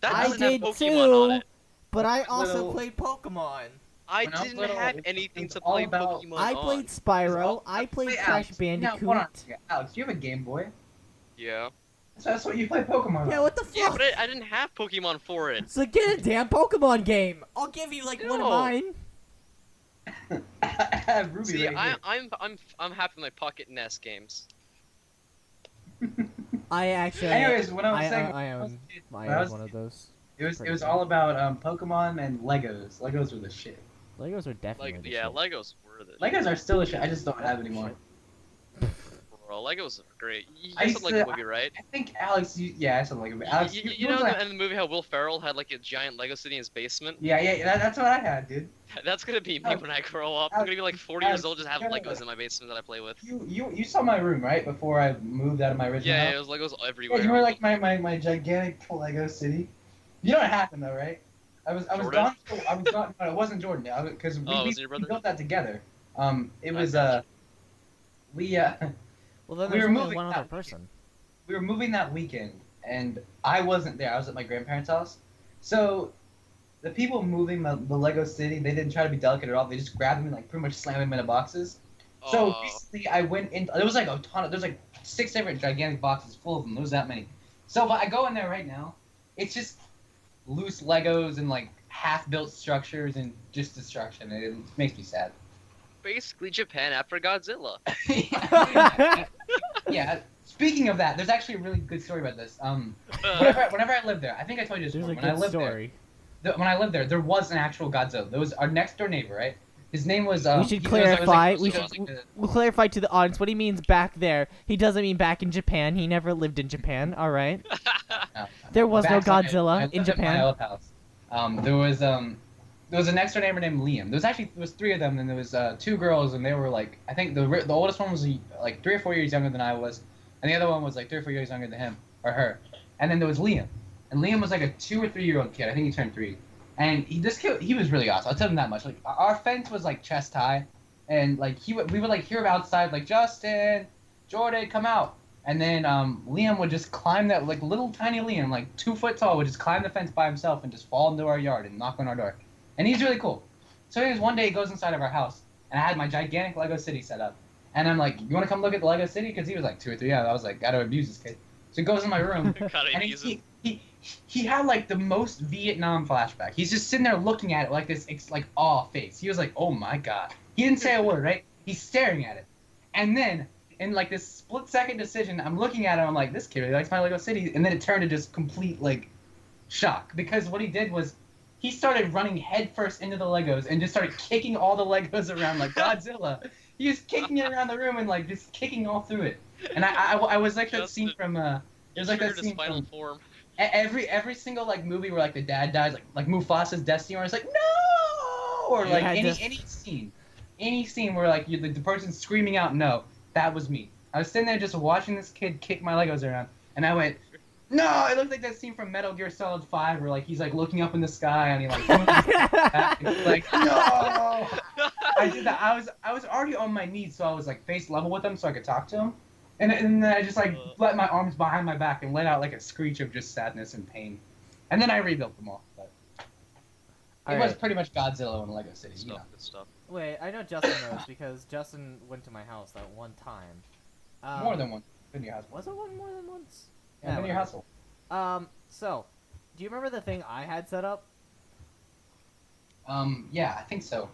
That I doesn't have did Pokemon on too, it. but I When I was also little- played Pokemon. I When I was didn't little, have it anything was to all play about- Pokemon I on. played It's Spyro. all- I played Wait, Crash Alex, Bandicoot. hold on. Yeah, Alex, do you have a Game Boy? Yeah. That's what you play Pokemon Yeah, on. what the fuck? Yeah, but I didn't have Pokemon for it. So get a damn Pokemon game. I'll give you like one of No. mine. I have Ruby See, right here. I'm happy with my Pocket NES games. I actually. Anyways, what I was saying, I when I was own. a kid, I when I own was- one of those. it was pretty all about Pokemon and Legos. Legos were the shit. Legos are definitely. Like, the yeah, shit. Legos were the Legos are still the shit. I just don't have anymore. bro. Legos are great. You I guys used saw like the to- movie, right? I think Alex, yeah, I said Lego. Alex, You know in the movie how Will Ferrell had like a giant Lego city in his basement? yeah, that's what I had, dude. That's gonna be me Alex, when I grow up. I'm gonna be like 40 Alex, years old, just have you gotta- Legos in my basement that I play with. You saw my room, right? Before I moved out of my original Yeah, house. it was Legos Yeah, everywhere. you remember like my gigantic Lego city? You know what happened though, right? I was Jordan? gone. I was gone. No, it wasn't Jordan. Because Oh, was it your we brother? built that together. It I was gotcha. we Well, then we there's were only moving one out. other person. we were moving that weekend, and I wasn't there. I was at my grandparents' house. So the people moving the Lego city, they didn't try to be delicate at all. They just grabbed them and like pretty much slammed them into boxes. So Oh, recently, I went in. There was like a ton of. There's like 6 different gigantic boxes full of them. There was that many. So if I go in there right now, it's just loose Legos and like half-built structures and just destruction. It makes me sad. basically Japan after Godzilla. Yeah. Speaking of that, there's actually a really good story about this. Whenever I lived there, I think I told you this There's before. a When I good lived story. when I lived there was an actual Godzilla. There was our next door neighbor, right? His name was. We should he was clarify. he was We'll clarify to the audience what he means back there. He doesn't mean back in Japan. He never lived in Japan. All right. no. There was no Back when I Godzilla lived in at my Japan. old house. There was a next door neighbor named Liam. There was 3 of them, and there was 2 girls, and they were like, I think the oldest one was like 3 or 4 years younger than I was, and the other one was like 3 or 4 years younger than him or her. And then there was Liam, and Liam was like a 2 or 3 year old kid. I think he turned 3, and this kid, he was really awesome. I'll tell him that much. Like our fence was like chest high, and like we would like hear him outside like Justin, Jordan, come out. And then Liam would just climb that, like little tiny Liam, like 2 foot tall, would just climb the fence by himself and just fall into our yard and knock on our door. And he's really cool. So anyways, one day he goes inside of our house, and I had my gigantic Lego city set up. And I'm like, you want to come look at the Lego city? Because he was like 2 or 3. Yeah, I was like, gotta abuse this kid. So he goes in my room, Gotta and use it. he had like the most Vietnam flashback. He's just sitting there looking at it like this, like awe face. He was like, oh my god. He didn't say a word, right? He's staring at it. And then in like this split-second decision, I'm looking at him. I'm like, this kid really likes my Lego city. And then it turned to just complete like shock, because what he did was he started running headfirst into the Legos and just started kicking all the Legos around like Godzilla. He was kicking it around the room and like just kicking all through it. And I was like that scene from it was like that Triggered his scene final from form. every single like movie where like the dad dies, like Mufasa's death scene, where it's like no, or You like had any scene where like the person's screaming out no. That was me. I was sitting there just watching this kid kick my Legos around, and I went, no, it looked like that scene from Metal Gear Solid 5 where like he's like looking up in the sky and he like moves his back and he's like, no. I did that. I was already on my knees, so I was like face level with him so I could talk to him. And then I just like let my arms behind my back and let out like a screech of just sadness and pain. And then I rebuilt them all. But it was pretty much Godzilla in Lego City. Good You know. stuff. Good stuff. Wait, I know Justin knows because Justin went to my house that one time. More than one. In your house. Was it one more than once? Yeah, in your hustle. So, do you remember the thing I had set up? Yeah, I think so.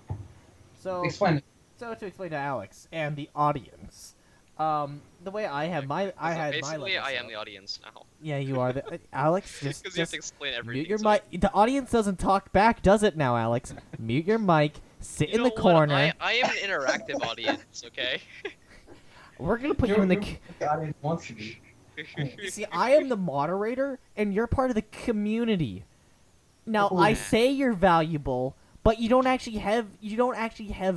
So, Explain it. So to explain to Alex and the audience, the way I had my Basically, Lego I set am up- the audience now. Yeah, you are the Alex. Just Because you have to explain everything. mute your so- mic. The audience doesn't talk back, does it now, Alex? Mute your mic. Sit You in know the what? corner. I am an interactive audience, okay? We're gonna put you in the. The audience wants to be. See, I am the moderator, and you're part of the community. Now, I Ooh. say you're valuable, but you don't actually have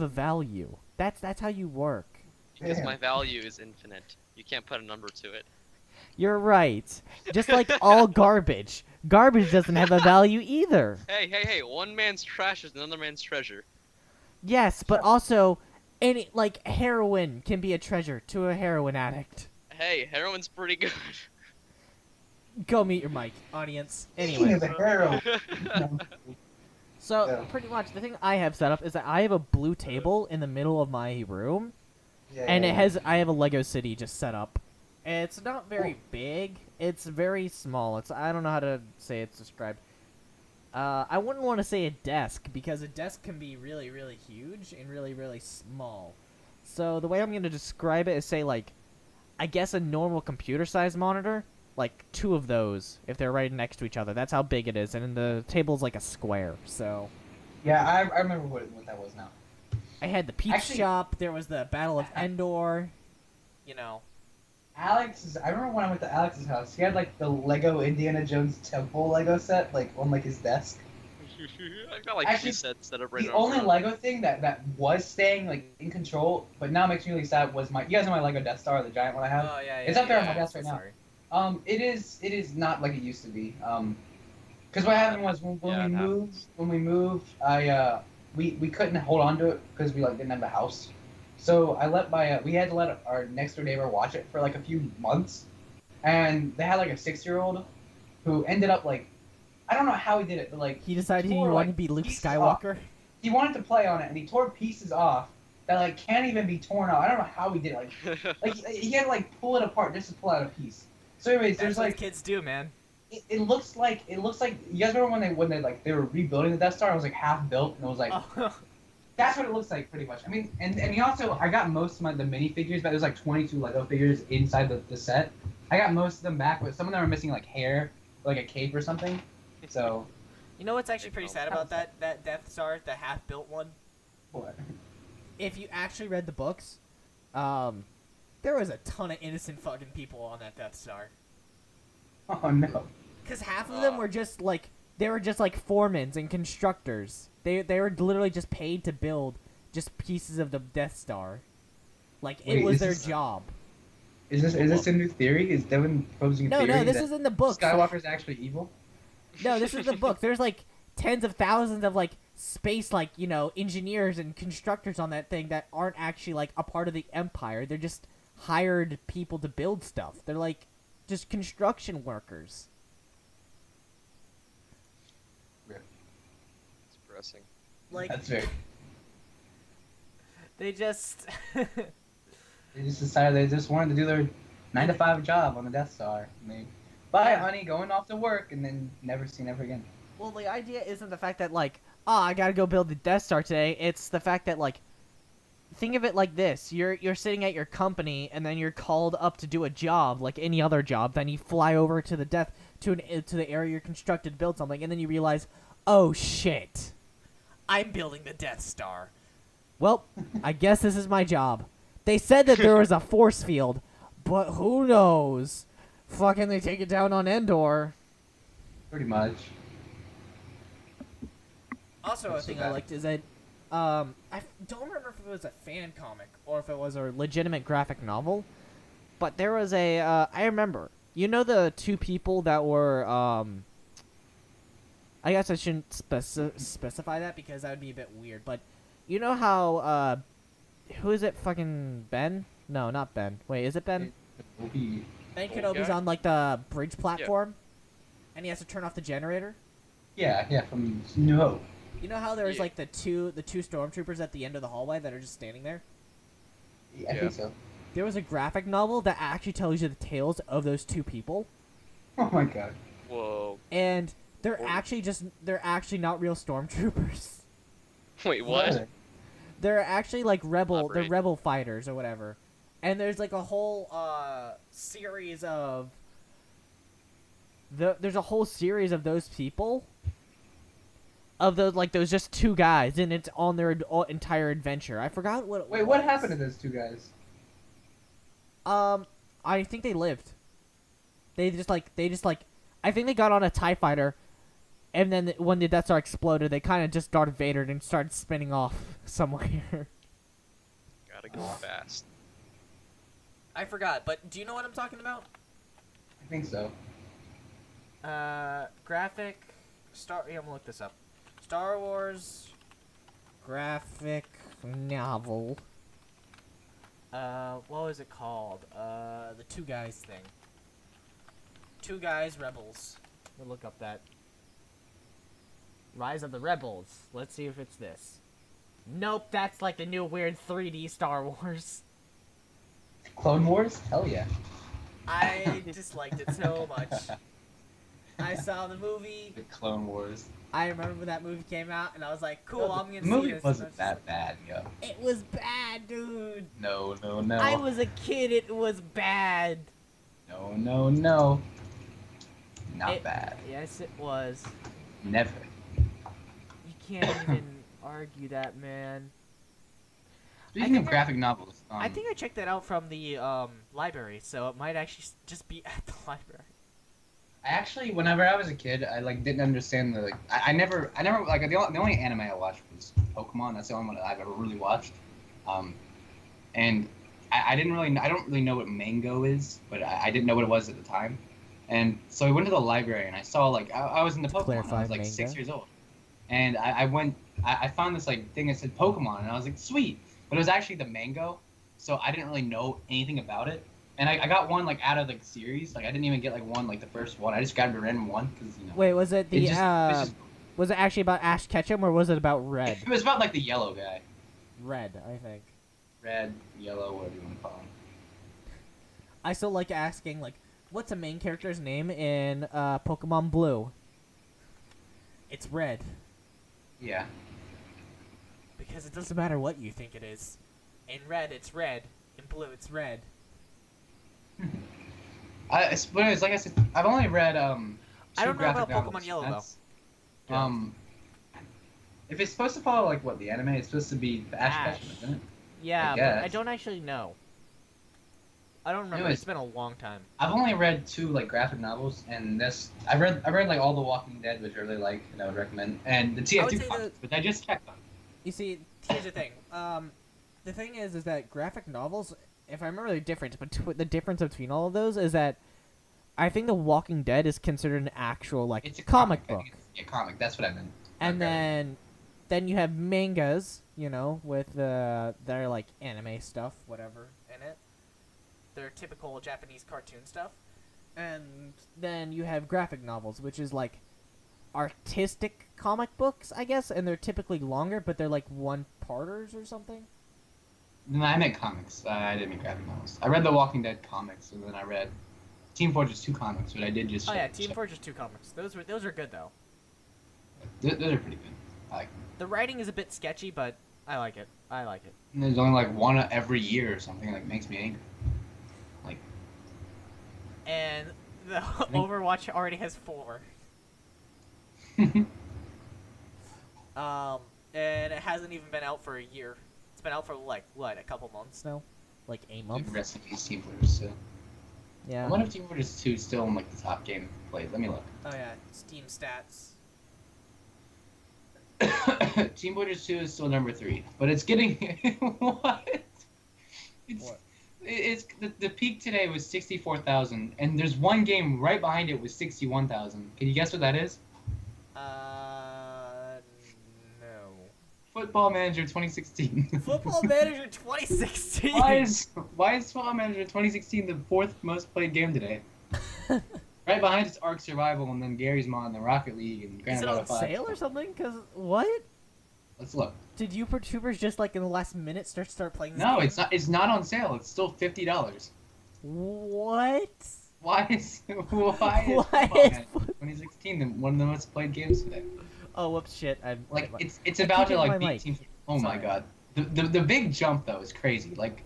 a value. That's how you work. Because Yeah. my value is infinite. You can't put a number to it. You're right. Just like all garbage. Garbage doesn't have a value either. Hey! One man's trash is another man's treasure. Yes, but also, any like heroin can be a treasure to a heroin addict. Hey, heroin's pretty good. Go meet your mic, audience. Speaking Anyway, of the hero. No. so Yeah. pretty much the thing I have set up is that I have a blue table in the middle of my room, Yeah, and yeah, it yeah. has I have a Lego city just set up. It's not very big. It's very small. It's I don't know how to say it's described. I wouldn't want to say a desk because a desk can be really, really huge and really, really small. So the way I'm going to describe it is say like, I guess a normal computer size monitor, like 2 of those if they're right next to each other. That's how big it is, and then the table's like a square. So Yeah, I remember what that was now. I had the pizza Actually- shop. There was the Battle of Endor. You know. I remember when I went to Alex's house, he had like the Lego Indiana Jones temple Lego set, like on like his desk. I've got like Actually, 2 sets set up right The now. only Lego thing that was staying like in control, but now makes me really sad was you guys know my Lego Death Star, the giant one I have. Oh yeah, It's up there on my desk right now. Sorry. It is not like it used to be. Because what happened was when we moved, we couldn't hold on to it because we like didn't have a house. So I let we had to let our next door neighbor watch it for like a few months, and they had like a 6-year-old who ended up like, I don't know how he did it, but like He decided he tore, wanted like, to be Luke pieces Skywalker. he wanted to play on it and he tore pieces off that like can't even be torn out. I don't know how he did it. Like he had to like pull it apart just to pull out a piece. So anyways, That's there's what like kids do, man. it looks like you guys remember when they were rebuilding the Death Star? It was like half built and it was like that's what it looks like pretty much. I mean, and he also I got most of the minifigures, but there's like 22 Lego figures inside the set. I got most of them back, but some of them are missing like hair, like a cape or something. So You know what's actually pretty sad about that Death Star, the half-built one? what? If you actually read the books, there was a ton of innocent fucking people on that Death Star. Oh no. Because half of them were just like foremans and constructors. They were literally just paid to build just pieces of the Death Star. Like it Wait, was is their this- job. Is this a new theory? Is Devin proposing a No, theory this that is in the book. Skywalker's actually evil? No, this is the book. There's like tens of thousands of like space engineers and constructors on that thing that aren't actually like a part of the Empire. They're just hired people to build stuff. They're like just construction workers. It's depressing. Like That's very. they just They just decided they just wanted to do their 9-to-5 job on the Death Star. And they, bye, honey, going off to work, and then never seen ever again. Well, the idea isn't the fact that, like, oh, I gotta go build the Death Star today. It's the fact that, like, think of it like this. You're sitting at your company, and then you're called up to do a job, like any other job. Then you fly over to the to the area you're constructed to build something, and then you realize, oh, shit. I'm building the Death Star. Well, I guess this is my job. They said that there was a force field, but who knows? Fucking they take it down on Endor. Pretty much. Also, That's a so thing I bad. liked is that don't remember if it was a fan comic or if it was a legitimate graphic novel, but there was a I remember. You know the 2 people that were I guess I shouldn't specify that because that would be a bit weird, but you know how who is it? Fucking Ben? No, not Ben. Wait, is it Ben? Obi. Ben Old Kenobi's guy? on like the bridge platform, and he has to turn off the generator. Yeah, from New Hope. You know how there's Yeah. like the two stormtroopers at the end of the hallway that are just standing there? Yeah, I Yeah. think so. There was a graphic novel that actually tells you the tales of those 2 people, Oh my god. Whoa. and they're Or- actually not real stormtroopers. Wait, What are what? they? They're actually like they're Elaborate. rebel fighters or whatever. And there's like a whole series of there's a whole series of those people. Of those just 2 guys, and it's on their entire adventure. I forgot what it Wait, was. what happened to those 2 guys? I think they lived. They just like I think they got on a TIE fighter, and then when the Death Star exploded, they kind of just Darth Vadered and started spinning off somewhere. Gotta go fast. I forgot, but do you know what I'm talking about? think so. Graphic. Yeah, I'm gonna look this up. Star Wars graphic novel. What was it called? The Two Guys thing. Two Guys Rebels. We'll look up that. Rise of the Rebels. Let's see if it's this. Nope, that's like the new weird 3D Star Wars. Clone Wars? Hell yeah. I disliked it so much. I saw the movie. The Clone Wars. I remember when that movie came out, and I was like, "Cool, I'm gonna The see movie this." wasn't that bad, yo. It was bad, dude. No. I was a kid. It was bad. No. Not bad. Yes, it was. Never. You can't even argue that, man. Speaking of graphic novels, I think I checked that out from the library, so it might actually just be at the library. I actually, whenever I was a kid, I like didn't understand the. Like, I never like the only anime I watched was Pokemon. That's the only one that I've ever really watched. And I didn't really, I don't really know what mango is, but I didn't know what it was at the time. And so I went to the library and I saw like I was into Pokemon. I was like 6 years old, and I found this like thing that said Pokemon, and I was like, sweet, but it was actually the mango, so I didn't really know anything about it. And I got one like out of the series. Like I didn't even get like one like the first one. I just grabbed a random one because you know. Wait, was it the just- was it actually about Ash Ketchum or was it about Red? It was about like the yellow guy. Red, I think. Red, yellow, whatever you want to call him. I still like asking like, what's a main character's name in Pokemon Blue? It's Red. Yeah. Because it doesn't matter what you think it is. In Red, it's red. In Blue, it's red. But anyways, like I said, I've only read I don't know about Pokemon Yellow though. If it's supposed to follow like what the anime, it's supposed to be the Ash Ketchum, isn't it? Yeah, I but I guess. don't actually know. I don't remember. Anyways, It's been a long time. I've only read 2 like graphic novels, and this I read like all the Walking Dead, which I really like and I would recommend, and the I would TF2 say comics, which I just checked on. You see, here's the thing. The thing is that graphic novels, if I remember the difference, the difference between all of those is that I think The Walking Dead is considered an actual like It's a comic I book, think it's a comic. That's what I meant. and Okay. then you have mangas, you know, with their like anime stuff, whatever in it. Their typical Japanese cartoon stuff, and then you have graphic novels, which is like artistic comic books, I guess, and they're typically longer, but they're like one-parters or something. No, I meant comics. I didn't mean graphic novels. I read the Walking Dead comics, and then I read Team Fortress 2 comics, but I did just. Oh yeah, check- Team Fortress 2 comics. Those are good though. Those are pretty good. I like them. The writing is a bit sketchy, but I like it. I like it. And there's only like one every year or something. Like makes me angry. Like And the Overwatch already has 4. And it hasn't even been out for a year. It's been out for like what, a couple months now, like a month. rest in peace, Team Fortress 2. I Yeah. wonder if Team Fortress 2 is still in like the top game played. Let me look. Oh yeah, Steam stats. Team Fortress 2 is still number 3, but it's getting what? It's What? it's the peak today was 64,000, and there's one game right behind it with 61,000. Can you guess what that is? No. Football Manager 2016. Football Manager 2016. why is Football Manager 2016 the 4th most played game today? Right behind it's Ark Survival, and then Gary's Mod, and the Rocket League, and Grand Is it Theft on Auto 5. sale or something? Cause what? Let's look. Did YouTubers just like in the last minute start playing this No, game? it's not. It's not on sale. It's still $50. What? Why is Football Why Manager is 2016 one of the most played games today? Oh, whoops, shit. Like it's I about to keep hitting like my beat mic. Team. Oh my Sorry. god, the big jump though is crazy. Like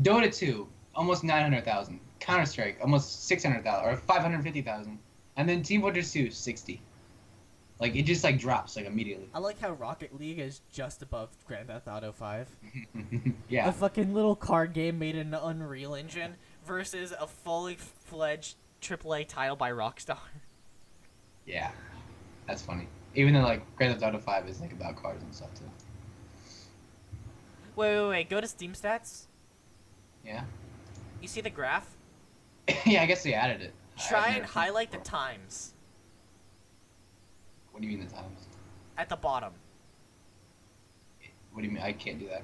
Dota 2 almost 900,000, Counter Strike almost 600,000 or 550,000, and then Team Fortress 2 60. Like it just like drops like immediately. I like how Rocket League is just above Grand Theft Auto 5. Yeah. A fucking little card game made in the Unreal Engine versus a fully fledged AAA title by Rockstar. Yeah. That's funny. Even though like Grand Theft Auto 5 is like about cars and stuff too. Wait. Go to Steam stats. Yeah. You see the graph? Yeah, I guess they added it. Try and highlight the times What do you mean the times? at the bottom. What do you mean? I can't do that.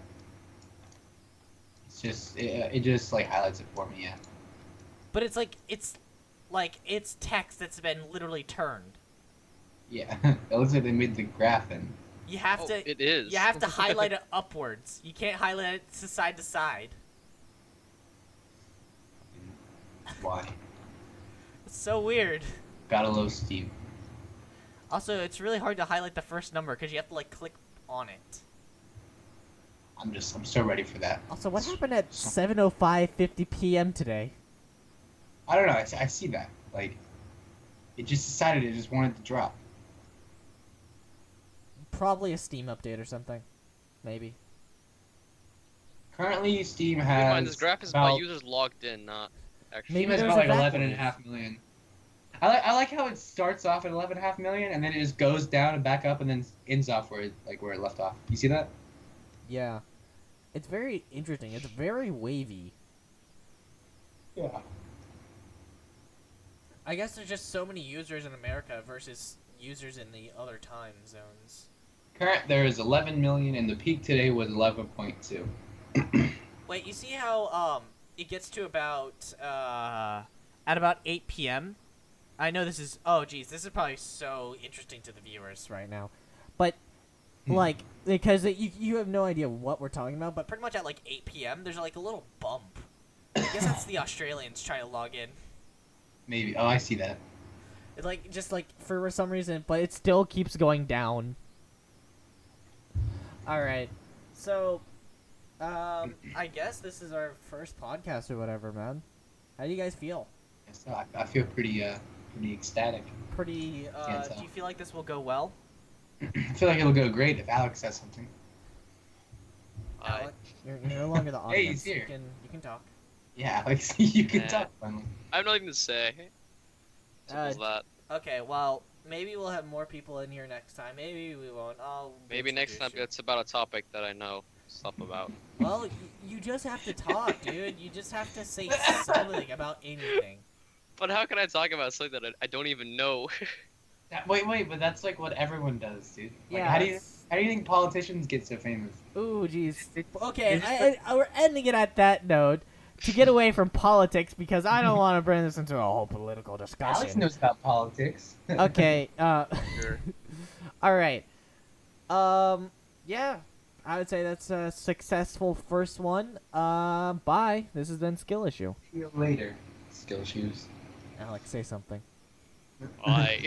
It's just it just like highlights it for me. Yeah. But it's it's text that's been literally turned. Yeah. It looks like they made the graph in. You have Oh, to it is. You have to highlight it upwards. You can't highlight it to side to side. Why? It's so weird. Gotta love Steve. Also, it's really hard to highlight the first number because you have to like click on it. I'm so ready for that. Also, what happened at 7:05:50 p.m. today? I don't know. I see that. Like, it just decided it just wanted to drop. Probably a Steam update or something. Maybe. Currently, Steam Keep in mind, has this graph is about, by users logged in, not actually. Steam Maybe has there's about a like vacuum. 11.5 million. I like how it starts off at 11.5 million and then it just goes down and back up and then ends off where it left off. You see that? Yeah. It's very interesting. It's very wavy. Yeah. I guess there's just so many users in America versus users in the other time zones. There is 11 million and the peak today was 11.2. Wait, you see how it gets to about at about 8 p.m. I know this is this is probably so interesting to the viewers right now, but like because you have no idea what we're talking about, but pretty much at like 8 p.m. there's like a little bump. I guess that's the Australians trying to log in. Maybe. Oh, I see that. It like just like for some reason, but it still keeps going down. All right, so I guess this is our first podcast or whatever, man. How do you guys feel? So I feel pretty ecstatic. Pretty. Can't tell. Do you feel like this will go well? I feel like it'll go great if Alex says something. Alec, you're no longer the Hey, audience. he's here. You can talk. Yeah, Alex, you can Nah. talk finally. I have nothing to say. Simple as that. Okay, well, maybe we'll have more people in here next time. Maybe we won't. Maybe next time it's about a topic that I know stuff about. Well, you just have to talk, dude. You just have to say something about anything. But how can I talk about something that I don't even know? Wait, but that's like what everyone does, dude. Like, Yeah. how do you think politicians get so famous? Ooh, jeez. Okay, we're ending it at that note to get away from politics because I don't want to bring this into a whole political discussion. Alex knows about politics. Okay. Sure. All right. Yeah. I would say that's a successful first one. Bye. This has been Skill Issue. See you later. Skill shoes. Alex, say something. I.